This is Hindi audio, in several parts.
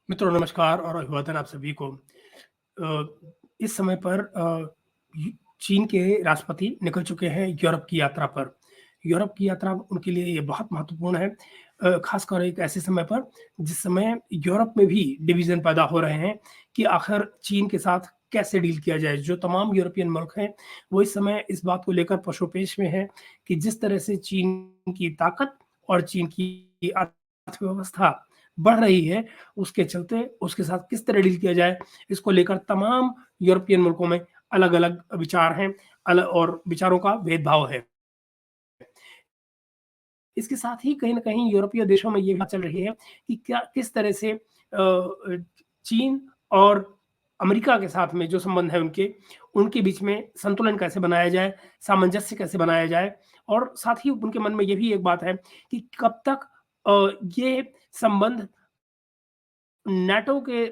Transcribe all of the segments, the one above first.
मित्रों नमस्कार और अभिवादन आप सभी को। इस समय पर यू चीन के राष्ट्रपति निकल चुके हैं यूरोप की यात्रा पर। यूरोप की यात्रा उनके लिए ये बहुत महत्वपूर्ण है, ख़ासकर एक ऐसे समय पर जिस समय यूरोप में भी डिवीज़न पैदा हो रहे हैं कि आखिर चीन के साथ कैसे डील किया जाए। जो तमाम यूरोपियन मुल्क हैं, वो इस समय इस बात को लेकर पशोपेश में हैं कि जिस तरह से चीन की ताकत और चीन की अर्थव्यवस्था बढ़ रही है, उसके चलते उसके साथ किस तरह डील किया जाए, इसको लेकर तमाम यूरोपियन मुल्कों में अलग-अलग विचार हैं, और विचारों का भेदभाव है। इसके साथ ही कहीं न कहीं यूरोपीय देशों में ये बात चल रही है कि क्या किस तरह से चीन और अमेरिका के साथ में जो संबंध है उनके बीच में संतुलन कैसे बनाया जाए, सामंजस्य कैसे बनाया जाए, और साथ ही उनके मन में ये भी एक बात है कि कब तक ये संबंध नाटो के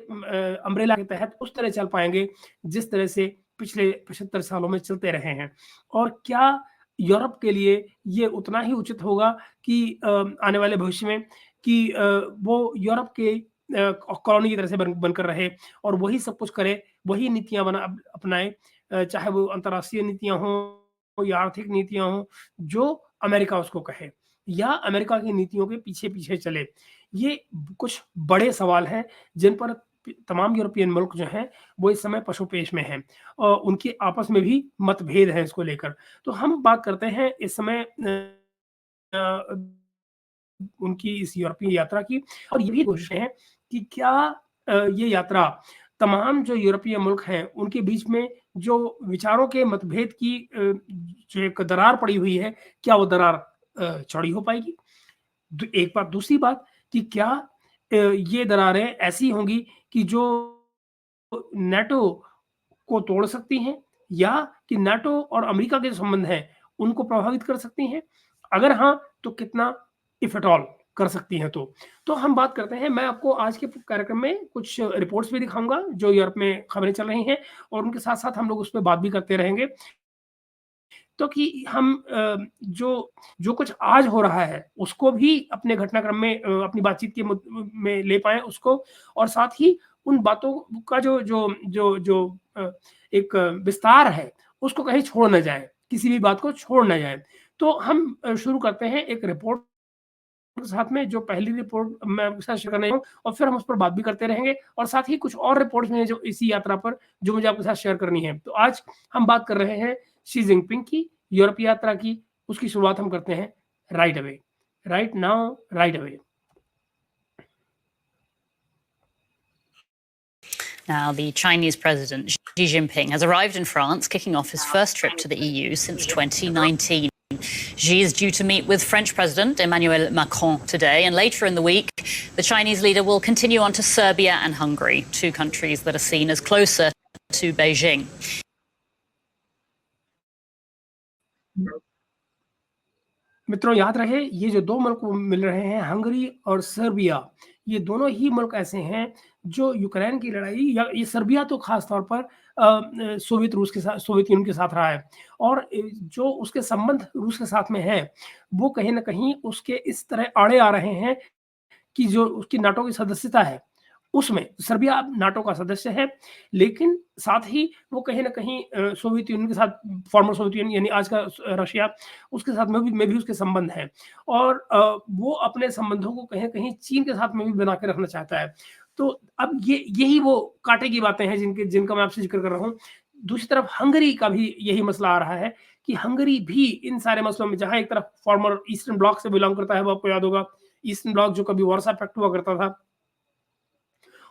अम्ब्रेला के तहत उस तरह चल पाएँगे, जिस तरह से पिछले 75 सालों में चलते रहे हैं। और क्या यूरोप के लिए ये उतना ही उचित होगा कि आने वाले भविष्य में कि वो यूरोप के कॉलोनी की तरह से बनकर रहे और वही सब कुछ करे, वही नीतियाँ अपनाए, चाहे वो अंतर्राष्ट्रीय नीतियाँ हों या आर्थिक नीतियाँ हों, जो अमेरिका उसको कहे, या अमेरिका की नीतियों के पीछे-पीछे चले। ये कुछ बड़े सवाल हैं जिन पर तमाम यूरोपियन मुल्क जो हैं, वो इस समय पशोपेश में हैं और उनके आपस में भी मतभेद हैं इसको लेकर। तो हम बात करते हैं इस समय अ, उनकी इस यूरोपीय यात्रा की, और ये भी कोशिश है कि क्या ये यात्रा तमाम जो यूरोपीय मुल्क हैं, उनके बीच में जो विचारों के मतभेद की जो एक दरार पड़ी हुई है, क्या वो दरार चौड़ी हो पाएगी? एक बात, दूसरी बात कि क्या ये दरारें ऐसी होंगी कि जो नाटो को तोड़ सकती हैं, या कि नाटो और अमेरिका के जो संबंध हैं, उनको प्रभावित कर सकती हैं? अगर हाँ, तो कितना इफ एट ऑल कर सकती हैं तो? तो हम बात करते हैं, मैं आपको आज के कार्यक्रम में कुछ रिपोर्ट्स भी दिखाऊँगा, जो यूरोप में खबरें चल रही हैं, और उनके साथ-साथ हम लोग उस पे बात भी करते रहेंगे। तो कि हम जो जो कुछ आज हो रहा है, उसको भी अपने घटनाक्रम में अपनी बातचीत के में ले पाएँ उसको, और साथ ही उन बातों का जो जो जो जो एक विस्तार है, उसको कहीं छोड़ ना जाएँ, किसी भी बात को छोड़ ना जाएँ। तो हम शुरू करते हैं एक रिपोर्ट के साथ में, जो पहली रिपोर्ट मैं आपके साथ शेयर करने हूँ, और फिर हम उस पर बात भी करते रहेंगे, और साथ ही कुछ और रिपोर्ट्स भी हैं जो इसी यात्रा पर, जो मुझे आपके साथ शेयर करनी है। तो आज हम बात कर रहे हैं शी जिनपिंग की यूरोप यात्रा की। उसकी शुरुआत हम करते हैं right away, right now, right away. Now, the Chinese president, Xi Jinping, has arrived in France, kicking off his first trip to the EU since 2019. Xi is due to meet with French President Emmanuel Macron today, and later in the week, the Chinese leader will continue on to Serbia and Hungary, two countries that are seen as closer to Beijing. मित्रों याद रहे, ये जो 2 मुल्क मिल रहे हैं, हंगरी और सर्बिया, ये दोनों ही मुल्क ऐसे हैं जो यूक्रेन की लड़ाई, या ये सर्बिया तो ख़ास तौर पर सोवियत यूनियन के साथ रहा है, और जो उसके संबंध रूस के साथ में हैं, वो कहीं न कहीं उसके इस तरह आड़े आ रहे हैं कि जो उसकी नाटो की सदस्यता है, उसमें सर्बिया अब नाटो का सदस्य है, लेकिन साथ ही वो कहीं न कहीं सोवियत यूनियन के साथ, फॉर्मर सोवियत यूनियन यानी आज का रशिया, उसके साथ में भी उसके संबंध हैं, और वो अपने संबंधों को कहीं न कहीं चीन के साथ में भी बना के रखना चाहता है। तो अब यही वो कांटे की बातें हैं जिनका मैं आपसे ज़िक्र कर रहा हूँ। दूसरी तरफ हंगरी का भी यही मसला आ रहा है कि हंगरी भी इन सारे मसलों में, जहाँ एक तरफ फॉर्मर ईस्टर्न ब्लॉक से बिलॉन्ग करता है, वो आपको याद होगा, ईस्टर्न ब्लॉक जो कभी वार्सा पैक्ट हुआ करता था,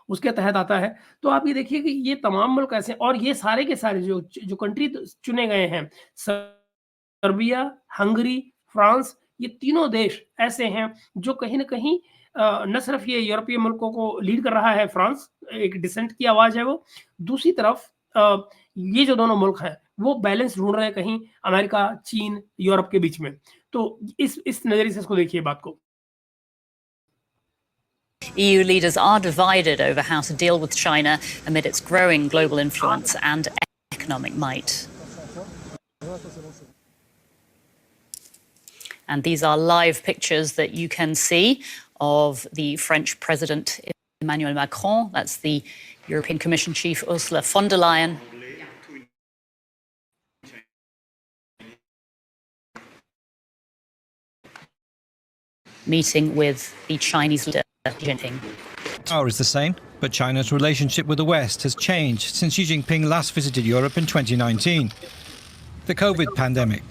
उसके तहत आता है। तो आप ये देखिए कि ये तमाम मुल्क ऐसे, और ये सारे के सारे जो कंट्री चुने गए हैं, सर्बिया, हंगरी, फ्रांस, ये तीनों देश ऐसे हैं जो कहीं न कहीं न सिर्फ ये यूरोपीय मुल्कों को लीड कर रहा है फ्रांस, एक डिसेंट की आवाज़ है वो। दूसरी तरफ ये जो दोनों मुल्क हैं, वो बैलेंस ढूँढ रहे हैं कहीं अमेरिका, चीन, यूरोप के बीच में। तो इस नज़रिए से इसको देखिए बात को। EU leaders are divided over how to deal with China amid its growing global influence and economic might. And these are live pictures that you can see of the French President Emmanuel Macron, that's the European Commission chief Ursula von der Leyen. Meeting with the Chinese leader, Xi Jinping. Power is the same, but China's relationship with the West has changed since Xi Jinping last visited Europe in 2019. The COVID pandemic,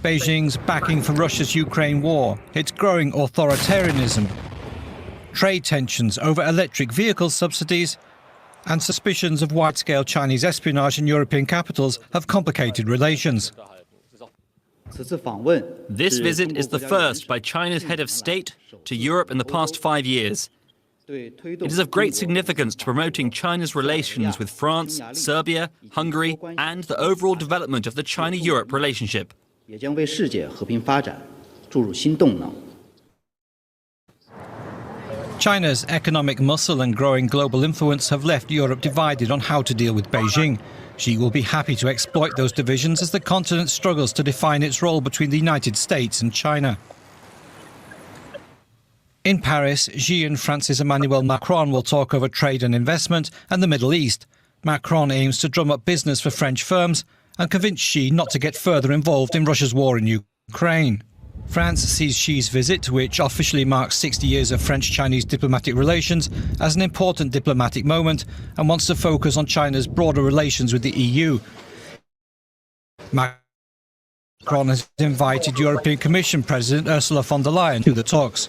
Beijing's backing for Russia's Ukraine war, its growing authoritarianism, trade tensions over electric vehicle subsidies, and suspicions of wide-scale Chinese espionage in European capitals have complicated relations. This visit is the first by China's head of state to Europe in the past 5 years. It is of great significance to promoting China's relations with France, Serbia, Hungary, and the overall development of the China-Europe relationship. China's economic muscle and growing global influence have left Europe divided on how to deal with Beijing. Xi will be happy to exploit those divisions as the continent struggles to define its role between the United States and China. In Paris, Xi and France's Emmanuel Macron will talk over trade and investment and the Middle East. Macron aims to drum up business for French firms and convince Xi not to get further involved in Russia's war in Ukraine. France sees Xi's visit, which officially marks 60 years of French-Chinese diplomatic relations, as an important diplomatic moment and wants to focus on China's broader relations with the EU. Macron has invited European Commission President Ursula von der Leyen to the talks.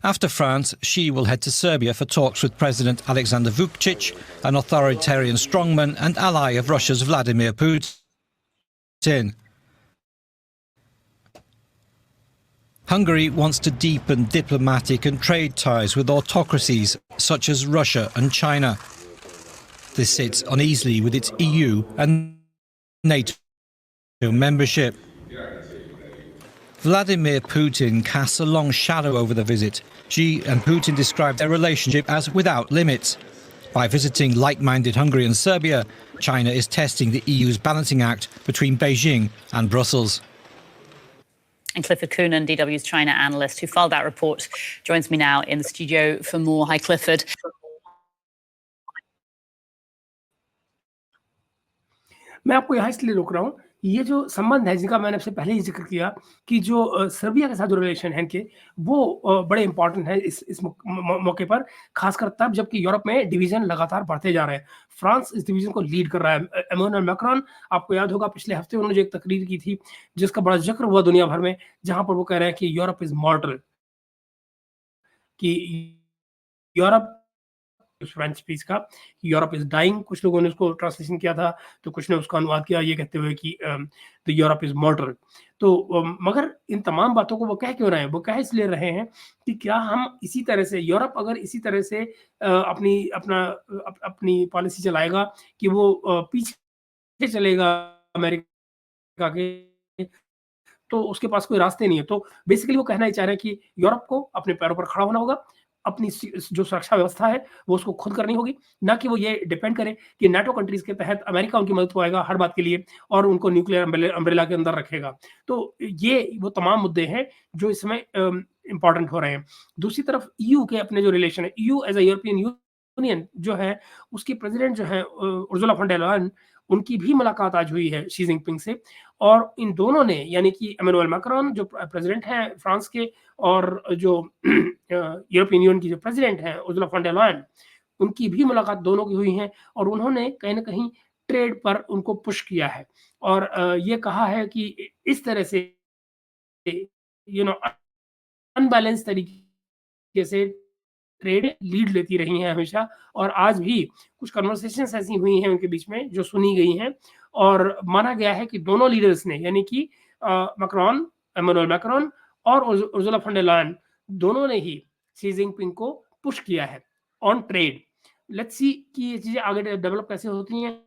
After France, Xi will head to Serbia for talks with President Alexander Vučić, an authoritarian strongman and ally of Russia's Vladimir Putin. Hungary wants to deepen diplomatic and trade ties with autocracies such as Russia and China. This sits uneasily with its EU and NATO membership. Vladimir Putin casts a long shadow over the visit. Xi and Putin described their relationship as without limits. By visiting like-minded Hungary and Serbia, China is testing the EU's balancing act between Beijing and Brussels. And Clifford Coonan, DW's China analyst who filed that report, joins me now in the studio for more. Hi, Clifford. मैं आपको यहाँ इसलिए रोक रहा हूँ, ये जो संबंध है जिनका मैंने आपसे पहले ही जिक्र किया कि जो सर्बिया के साथ जो रिलेशन है इनके वो बड़े इंपॉर्टेंट है इस मौके पर, खासकर तब जबकि यूरोप में डिवीजन लगातार बढ़ते जा रहे हैं। फ्रांस इस डिवीजन को लीड कर रहा है। एमेनुअल मैक्रोन, आपको याद होगा पिछले हफ्ते उन्होंने जो एक तकरीर की थी जिसका बड़ा जिक्र हुआ दुनिया भर में, जहां पर वो कह रहे हैं कि यूरोप इज मॉर्टल, कि यूरोप फ्रेंच पीस का यूरोप इज डाइंग, कुछ लोगों ने उसको ट्रांसलेशन किया था तो कुछ ने उसका अनुवाद किया ये कहते हुए कि द यूरोप इज मॉर्टल। तो मगर इन तमाम बातों को वो कह क्यों रहे हैं? वो कह इसलिए रहे हैं कि क्या हम इसी तरह से, यूरोप अगर इसी तरह से अपनी पॉलिसी चलाएगा कि वो पीछे चलेगा अमेरिका के, तो उसके पास कोई रास्ते नहीं है। तो बेसिकली वो कहना ही चाह रहे हैं कि यूरोप को अपने पैरों पर खड़ा होना होगा, अपनी जो सुरक्षा व्यवस्था है वो उसको खुद करनी होगी, ना कि वो ये डिपेंड करे कि नाटो कंट्रीज के तहत अमेरिका उनकी मदद को आएगा हर बात के लिए और उनको न्यूक्लियर अम्ब्रेला के अंदर रखेगा। तो ये वो तमाम मुद्दे हैं जो इसमें इंपॉर्टेंट हो रहे हैं। दूसरी तरफ ईयू के अपने जो रिलेशन है, EU as a European Union जो है उसकी प्रेसिडेंट जो है उर्सुला फॉन डर लायन, उनकी भी मुलाकात आज हुई है शी जिनपिंग से, और इन दोनों ने यानी कि एमेनुअल मैक्रोन जो प्रेसिडेंट हैं फ्रांस के और जो यूरोपियन यूनियन की जो प्रेसिडेंट हैं उर्सुला फॉन डर लायन, उनकी भी मुलाकात दोनों की हुई है और उन्होंने कहीं ना कहीं ट्रेड पर उनको पुश किया है और ये कहा है कि इस तरह से अनबैलेंस तरीके से ट्रेड लीड लेती रही हैं हमेशा, और आज भी कुछ कन्वर्सेशंस ऐसी हुई हैं उनके बीच में जो सुनी गई हैं और माना गया है कि दोनों लीडर्स ने यानी कि एमेनुअल मैक्रोन और उर्सुला फॉन डर लायन दोनों ने ही शी जिनपिंग को पुश किया है ऑन ट्रेड। लेट्स सी कि ये चीजें आगे डेवलप कैसे होती हैं,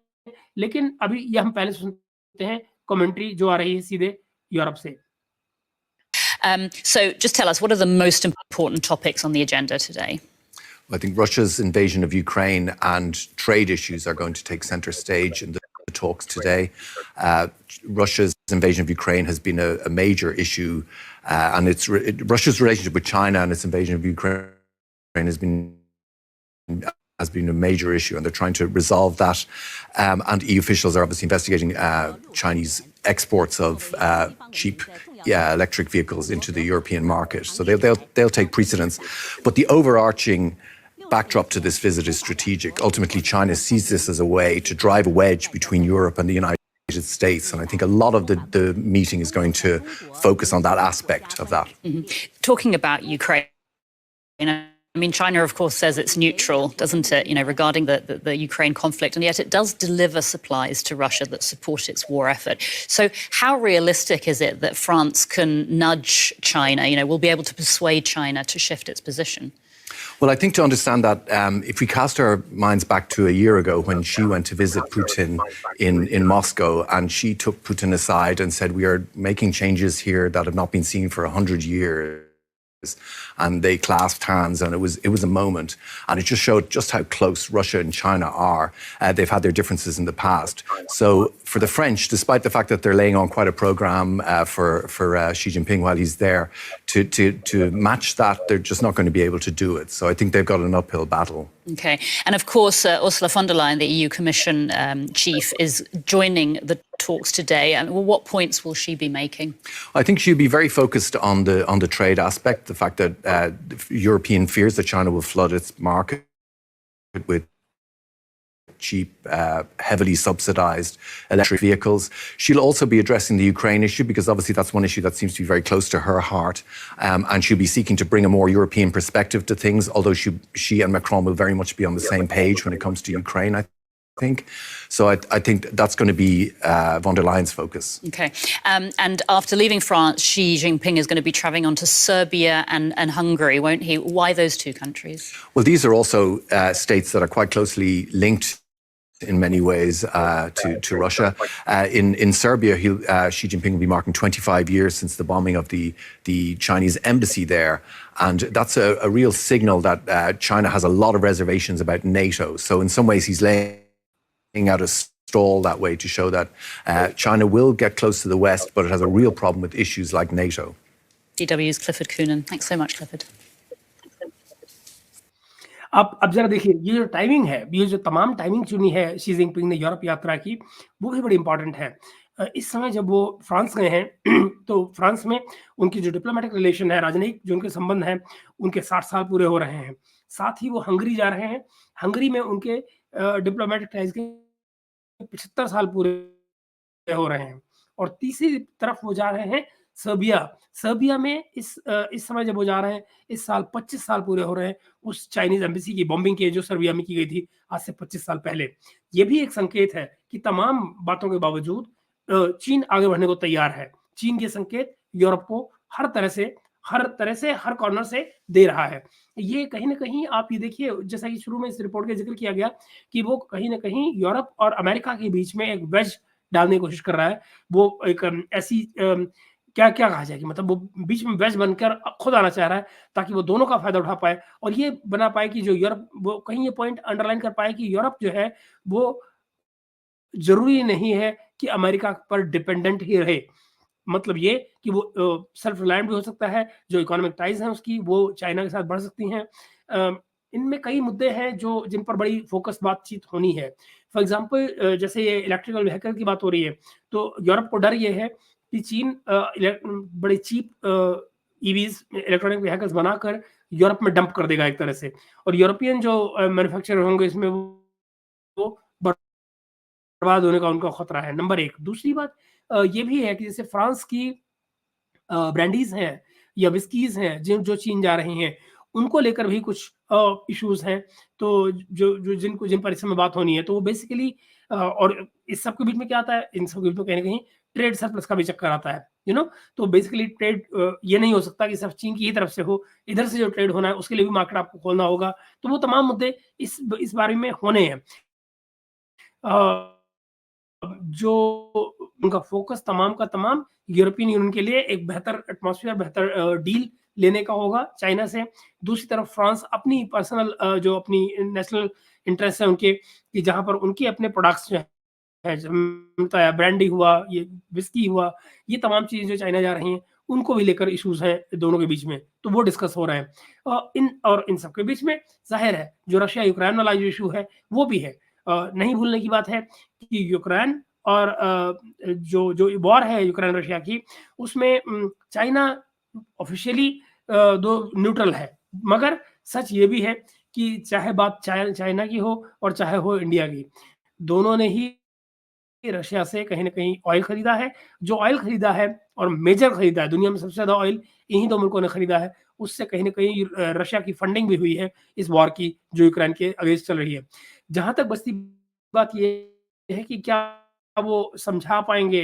लेकिन अभी ये हम पहले सुनते हैं कमेंट्री जो आ रही है सीधे यूरोप से। So just tell us, what are the most important topics on the agenda today? I think Russia's invasion of Ukraine and trade issues are going to take center stage in the talks today. Russia's invasion of Ukraine has been a major issue, and Russia's relationship with China and its invasion of Ukraine has been has been a major issue, and they're trying to resolve that. And EU officials are obviously investigating Chinese exports of cheap electric vehicles into the European market. So they'll take precedence. But the overarching backdrop to this visit is strategic. Ultimately, China sees this as a way to drive a wedge between Europe and the United States. And I think a lot of the meeting is going to focus on that aspect of that. Mm-hmm. Talking about Ukraine, I mean, China, of course, says it's neutral, doesn't it, regarding the Ukraine conflict, and yet it does deliver supplies to Russia that support its war effort. So how realistic is it that France can nudge China, will be able to persuade China to shift its position? Well, I think to understand that, if we cast our minds back to a year ago when she went to visit Putin in Moscow, and she took Putin aside and said, we are making changes here that have not been seen for 100 years. And they clasped hands, and it was a moment, and it just showed just how close Russia and China are. They've had their differences in the past. So for the French, despite the fact that they're laying on quite a program for Xi Jinping while he's there, to match that, they're just not going to be able to do it. So I think they've got an uphill battle. Okay. And of course, Ursula von der Leyen, the EU Commission chief, is joining the talks today. And what points will she be making? I think she'll be very focused on the trade aspect, the fact that European fears that China will flood its market with cheap, heavily subsidized electric vehicles. She'll also be addressing the Ukraine issue, because obviously that's one issue that seems to be very close to her heart. And she'll be seeking to bring a more European perspective to things, although she and Macron will very much be on the same page when it comes to Ukraine, I think. So I think that's going to be von der Leyen's focus. Okay. And after leaving France, Xi Jinping is going to be travelling on to Serbia and Hungary, won't he? Why those two countries? Well, these are also states that are quite closely linked in many ways to Russia. In Serbia, Xi Jinping will be marking 25 years since the bombing of the Chinese embassy there. And that's a real signal that China has a lot of reservations about NATO. So in some ways, he's laying out a stall that way to show that China will get close to the West, but it has a real problem with issues like NATO. DW's Clifford Coonan. Thanks so much, Clifford. अब जरा देखिए, ये जो टाइमिंग है, ये जो तमाम टाइमिंग चुनी है शी जिनपिंग ने यूरोप यात्रा की, वो भी बड़ी इंपॉर्टेंट है। इस समय जब वो फ्रांस गए हैं, तो फ्रांस में उनकी जो डिप्लोमेटिक रिलेशन है, राजनयिक जो उनके संबंध हैं, उनके 60 साल पूरे हो रहे हैं। साथ ही वो हंगरी जा रहे हैं। हंगरी में उनके डिप्लोमेटिक टाइज के 75 साल पूरे हो रहे हैं। और तीसरी तरफ वो जा रहे हैं सर्बिया में इस समय जब वो जा रहे हैं, इस साल 25 साल पूरे हो रहे हैं उस चाइनीज एम्बेसी की बॉम्बिंग के, जो सर्बिया में की गई थी आज से 25 साल पहले। ये भी एक संकेत है कि तमाम बातों के बावजूद चीन आगे बढ़ने को तैयार है। चीन के संकेत यूरोप को हर तरह से हर कॉर्नर से दे रहा है। ये कहीं ना कहीं आप ये देखिए, जैसा कि शुरू में इस रिपोर्ट का जिक्र किया गया कि वो कहीं ना कहीं यूरोप और अमेरिका के बीच में एक वेज डालने की कोशिश कर रहा है। वो एक ऐसी क्या कहा जाए कि मतलब वो बीच में वेज बनकर खुद आना चाह रहा है, ताकि वो दोनों का फायदा उठा पाए और ये बना पाए कि जो यूरोप, वो कहीं ये पॉइंट अंडरलाइन कर पाए कि यूरोप जो है वो जरूरी नहीं है कि अमेरिका पर डिपेंडेंट ही रहे। मतलब ये कि वो सेल्फ रिलायंट भी हो सकता है, जो इकोनॉमिक टाइज हैं उसकी वो चाइना के साथ बढ़ सकती हैं। इनमें कई मुद्दे हैं जिन पर बड़ी फोकस बातचीत होनी है। फॉर एग्जांपल, जैसे ये इलेक्ट्रिकल व्हीकल की बात हो रही है, तो यूरोप को डर ये है कि चीन बड़े चीप ईवीज इलेक्ट्रॉनिक व्हीकल्स बनाकर यूरोप में डंप कर देगा एक तरह से, और यूरोपियन जो मैन्युफैक्चरर होंगे इसमें वो बर्बाद होने का उनका खतरा है। नंबर 1। दूसरी बात ये भी है कि जैसे फ्रांस की ब्रांडीज हैं या विस्कीज हैं जो चीन जा रही हैं, उनको लेकर भी कुछ इश्यूज हैं, तो जिन पर इस समय बात होनी है, तो वो बेसिकली और इस सब के बीच में क्या आता है, इन सब के बीच में कहीं ना कहीं ट्रेड सरप्लस का भी चक्कर आता है, तो बेसिकली ट्रेड ये नहीं हो सकता कि सिर्फ चीन की ही तरफ से हो, इधर से जो ट्रेड होना है उसके लिए भी मार्केट आपको खोलना होगा। तो वो तमाम मुद्दे इस बारे में होने हैं। जो उनका फोकस तमाम का तमाम यूरोपियन यूनियन के लिए एक बेहतर एटमॉस्फेयर, बेहतर डील लेने का होगा चाइना से। दूसरी तरफ फ्रांस अपनी पर्सनल जो अपनी नेशनल इंटरेस्ट है उनके, कि जहां पर उनके अपने प्रोडक्ट्स जो है, ब्रांडी हुआ, ये विस्की हुआ, ये तमाम चीजें जो चाइना जा रही हैं उनको भी लेकर इश्यूज हैं दोनों के बीच में, तो वो डिस्कस हो रहे हैं। इन सब के बीच में जाहिर है जो रशिया यूक्रेन वाला जो इशू है वो भी है। नहीं भूलने की बात है कि यूक्रेन और जो वॉर है यूक्रेन रशिया की, उसमें चाइना ऑफिशियली दो न्यूट्रल है, मगर सच ये भी है कि चाहे बात चाइना की हो और चाहे हो इंडिया की, दोनों ने ही रशिया से कहीं न कहीं ऑयल खरीदा है। जो ऑयल खरीदा है और मेजर खरीदा है, दुनिया में सबसे ज़्यादा ऑयल इन्हीं दो मुल्कों ने खरीदा है, उससे कहीं न कहीं रशिया की फंडिंग भी हुई है इस वॉर की जो यूक्रेन के अगेंस्ट चल रही है। जहाँ तक बचती बात ये है कि क्या वो समझा पाएँगे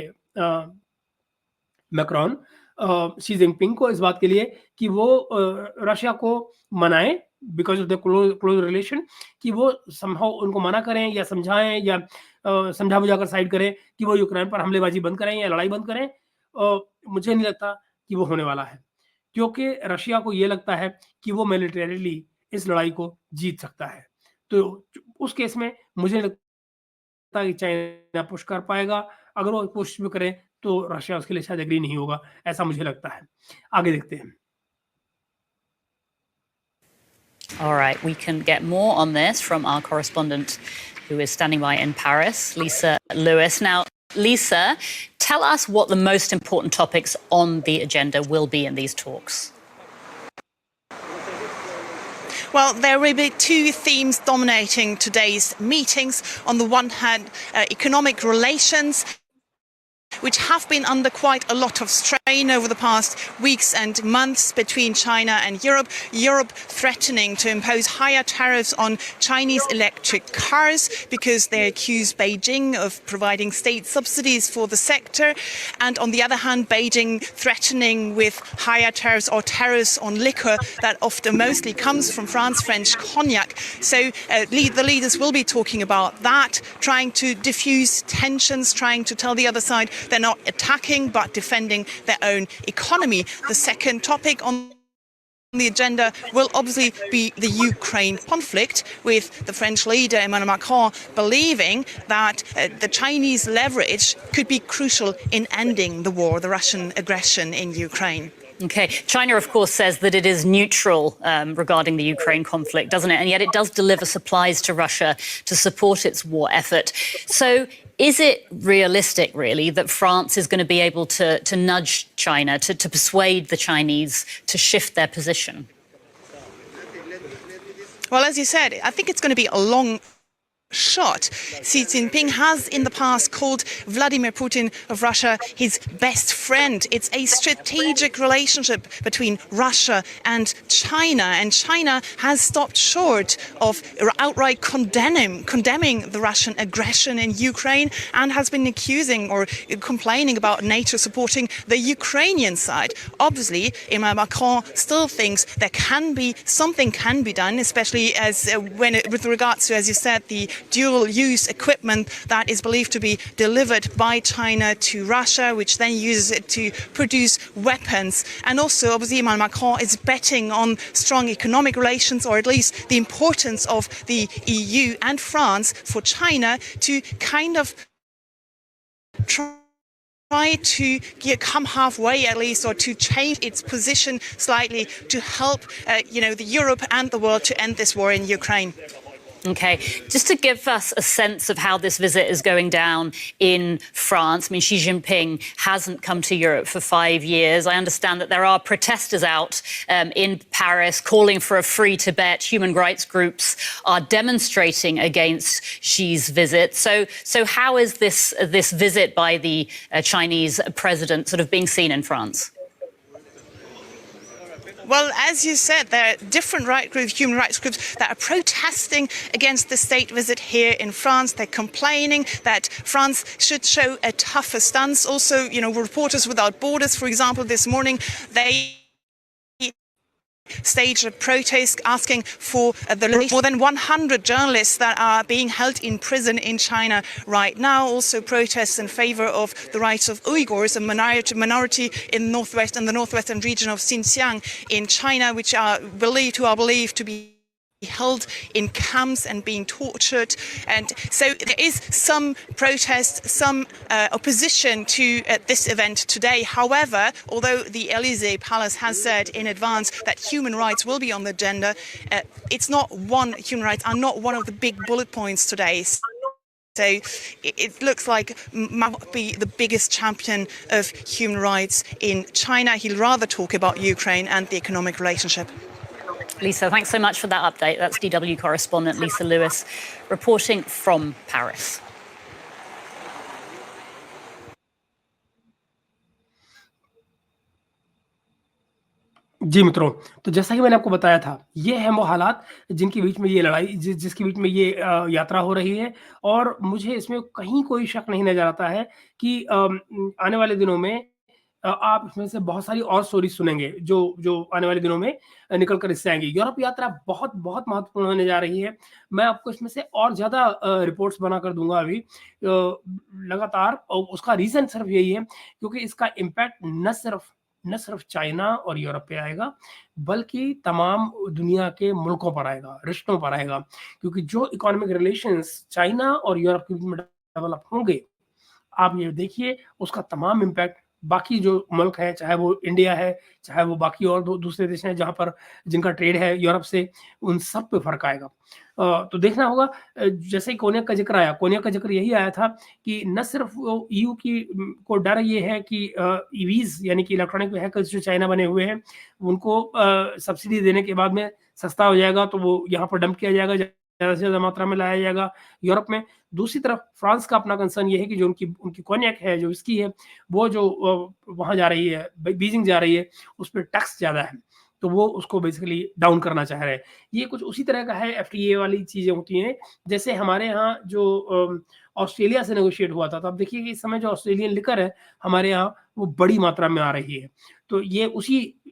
मैक्रोन शी जिनपिंग को इस बात के लिए कि वो रशिया को मनाएं because of the close relation, कि वो समहाउ उनको मना करें या समझाएं या समझा बुझाकर साइड करें कि वो यूक्रेन पर हमलेबाजी बंद करें या लड़ाई बंद करें। मुझे नहीं लगता कि वो होने वाला है, क्योंकि रशिया को ये लगता है कि वो मिलिटरीली इस लड़ाई को जीत सकता है। तो उस केस में मुझे नहीं लगता कि चाइना पुश कर पाएगा। अगर वो पुश भी करे तो रशिया उसके लिए शायद एग्री नहीं होगा, ऐसा मुझे लगता है। आगे देखते हैं। All right, we can get more on this from our correspondent who is standing by in Paris, Lisa Lewis. Now, Lisa, tell us what the most important topics on the agenda will be in these talks. Well, there will be two themes dominating today's meetings. On the one hand, economic relations, which have been under quite a lot of strain over the past weeks and months between China and Europe. Europe threatening to impose higher tariffs on Chinese electric cars because they accuse Beijing of providing state subsidies for the sector. And on the other hand, Beijing threatening with higher tariffs or tariffs on liquor that often mostly comes from France, French cognac. So the leaders will be talking about that, trying to diffuse tensions, trying to tell the other side they're not attacking but defending their own economy. The second topic on the agenda will obviously be the Ukraine conflict, with the French leader Emmanuel Macron believing that the Chinese leverage could be crucial in ending the war, the Russian aggression in Ukraine. Okay. China, of course, says that it is neutral regarding the Ukraine conflict, doesn't it? And yet it does deliver supplies to Russia to support its war effort. So is it realistic, really, that France is going to be able to nudge China, to persuade the Chinese to shift their position? Well, as you said, I think it's going to be a long shot. Xi Jinping has in the past called Vladimir Putin of Russia his best friend. It's a strategic relationship between Russia and China has stopped short of outright condemning the Russian aggression in Ukraine, and has been accusing or complaining about NATO supporting the Ukrainian side. Obviously, Emmanuel Macron still thinks something can be done, especially with regards to, as you said, the dual-use equipment that is believed to be delivered by China to Russia, which then uses it to produce weapons. And also, obviously, Emmanuel Macron is betting on strong economic relations, or at least the importance of the EU and France for China to kind of try to come halfway at least, or to change its position slightly to help the Europe and the world to end this war in Ukraine. Okay, just to give us a sense of how this visit is going down in France. I mean, Xi Jinping hasn't come to Europe for 5 years. I understand that there are protesters out in Paris calling for a free Tibet. Human rights groups are demonstrating against Xi's visit. So how is this visit by the Chinese president sort of being seen in France? Well, as you said, there are different human rights groups that are protesting against the state visit here in France. They're complaining that France should show a tougher stance. Also, Reporters Without Borders, for example, this morning, they staged a protest asking for the release of more than 100 journalists that are being held in prison in China right now. Also protests in favor of the rights of Uyghurs, a minority in the northwestern region of Xinjiang in China, who are believed to be held in camps and being tortured. And so there is some protest, some opposition to this event today. However, although the Elysee Palace has said in advance that human rights will be on the agenda, human rights are not one of the big bullet points today. So it looks like Mao will be the biggest champion of human rights in China. He'll rather talk about Ukraine and the economic relationship. Lisa, thanks so much for that update. That's DW correspondent Lisa Lewis reporting from Paris. जी मित्रों, तो जैसा कि मैंने आपको बताया था, ये हैं वो हालात जिनके बीच में ये लड़ाई जिसके बीच में ये यात्रा हो रही है और मुझे इसमें कहीं कोई शक नहीं नज़र आता है कि आने वाले दिनों में आप इसमें से बहुत सारी और स्टोरीज सुनेंगे जो आने वाले दिनों में निकल कर इससे आएंगी। यूरोप यात्रा बहुत बहुत महत्वपूर्ण होने जा रही है। मैं आपको इसमें से और ज़्यादा रिपोर्ट्स बनाकर दूंगा अभी लगातार, और उसका रीज़न सिर्फ यही है क्योंकि इसका इम्पैक्ट न सिर्फ चाइना और यूरोप पे आएगा, बल्कि तमाम दुनिया के मुल्कों पर आएगा, रिश्तों पर आएगा। क्योंकि जो इकोनॉमिक रिलेशंस चाइना और यूरोप के बीच में डेवलप होंगे, आप ये देखिए उसका तमाम इम्पैक्ट बाकी जो मुल्क हैं, चाहे वो इंडिया है, चाहे वो बाकी और दूसरे देश हैं जहाँ पर जिनका ट्रेड है यूरोप से, उन सब पे फ़र्क आएगा। तो देखना होगा। जैसे ही कोनियक का ज़िक्र आया, कोनियक का ज़िक्र यही आया था कि न सिर्फ वो ईयू को डर ये है कि ईवीज़ यानी कि इलेक्ट्रॉनिक व्हीकल्स जो चाइना बने हुए हैं, उनको सब्सिडी देने के बाद में सस्ता हो जाएगा, तो वो यहाँ पर डंप किया जाएगा, ज़्यादा से ज़्यादा मात्रा में लाया जाएगा यूरोप में। दूसरी तरफ फ्रांस का अपना कंसर्न ये है कि जो उनकी कोनियक है, जो विस्की है, वो जो वहाँ जा रही है, बीजिंग जा रही है, उस पे टैक्स ज़्यादा है, तो वो उसको बेसिकली डाउन करना चाह रहे हैं। ये कुछ उसी तरह का है, एफटीए वाली चीज़ें होती हैं, जैसे हमारे यहाँ जो ऑस्ट्रेलिया से नेगोशिएट हुआ था। तो आप देखिए कि इस समय जो ऑस्ट्रेलियन लिकर है हमारे यहाँ, वो बड़ी मात्रा में आ रही है। तो ये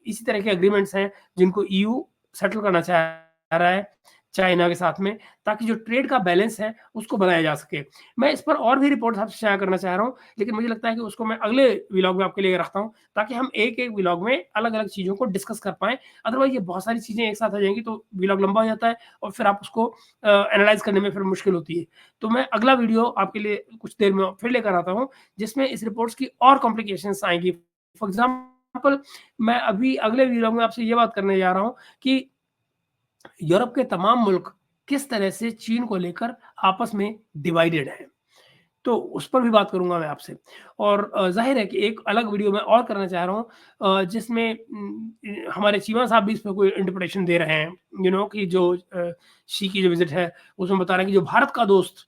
इसी तरह के एग्रीमेंट्स हैं जिनको ईयू सेटल करना चाह रहा है चाइना के साथ में, ताकि जो ट्रेड का बैलेंस है उसको बनाया जा सके। मैं इस पर और भी रिपोर्ट्स आपसे शेयर करना चाह रहा हूँ, लेकिन मुझे लगता है कि उसको मैं अगले व्लॉग में आपके लिए रखता हूँ, ताकि हम एक-एक व्लॉग में अलग-अलग चीज़ों को डिस्कस कर पाएँ। अदरवाइज़ ये बहुत सारी चीज़ें एक साथ आ जाएँगी तो व्लॉग लंबा हो जाता है और फिर आप उसको एनालाइज़ करने में फिर मुश्किल होती है। तो मैं अगला वीडियो आपके लिए कुछ देर में फिर लेकर आता हूँ, जिसमें इस रिपोर्ट्स की और कॉम्प्लिकेशंस आएँगी। फॉर एग्ज़ाम्पल, मैं अभी अगले व्लॉग में आपसे ये बात करने जा रहा हूँ कि यूरोप के तमाम मुल्क किस तरह से चीन को लेकर आपस में डिवाइडेड हैं। तो उस पर भी बात करूँगा मैं आपसे। और ज़ाहिर है कि एक अलग वीडियो मैं और करना चाह रहा हूँ जिसमें हमारे चीमा साहब भी इसमें कोई इंटरप्रिटेशन दे रहे हैं, कि जो शी की जो विज़िट है, उसमें बता रहे हैं कि जो भारत का दोस्त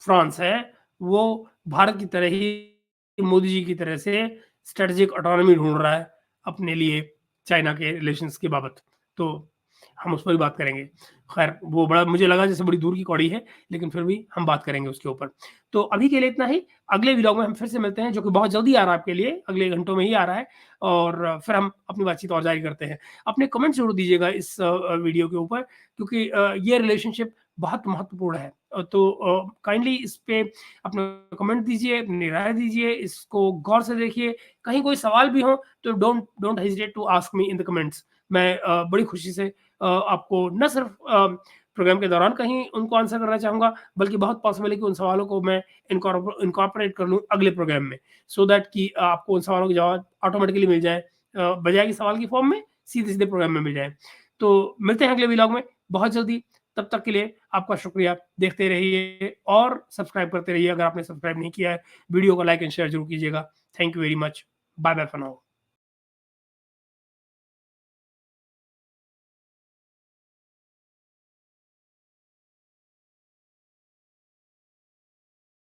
फ्रांस है, वो भारत की तरह ही मोदी जी की तरह से स्ट्रेटेजिक ऑटोनॉमी ढूँढ रहा है अपने लिए चाइना के रिलेशंस के बाबत। तो हम उस पर भी बात करेंगे। खैर, वो बड़ा मुझे लगा जैसे बड़ी दूर की कौड़ी है, लेकिन फिर भी हम बात करेंगे उसके ऊपर। तो अभी के लिए इतना ही। अगले व्लॉग में हम फिर से मिलते हैं, जो कि बहुत जल्दी आ रहा है आपके लिए, अगले घंटों में ही आ रहा है, और फिर हम अपनी बातचीत और जारी करते हैं। अपने कमेंट ज़रूर दीजिएगा इस वीडियो के ऊपर, क्योंकि ये रिलेशनशिप बहुत महत्वपूर्ण है। तो काइंडली इस पे अपना कमेंट दीजिए, अपनी राय दीजिए, इसको गौर से देखिए। कहीं कोई सवाल भी हो तो don't hesitate to ask me in the comments. मैं बड़ी खुशी से आपको न सिर्फ प्रोग्राम के दौरान कहीं उनको आंसर करना चाहूँगा, बल्कि बहुत पॉसिबल है कि उन सवालों को मैं इनकॉर्पोरेट कर लूँ अगले प्रोग्राम में, सो दैट कि आपको उन सवालों के जवाब ऑटोमेटिकली मिल जाए, बजाय कि सवाल की फॉर्म में सीधे-सीधे प्रोग्राम में मिल जाए। तो मिलते हैं अगले व्लॉग में बहुत जल्दी। तब तक के लिए आपका शुक्रिया। देखते रहिए और सब्सक्राइब करते रहिए अगर आपने सब्सक्राइब नहीं किया है। वीडियो को लाइक एंड शेयर ज़रूर कीजिएगा। Thank you very much. Bye bye for now.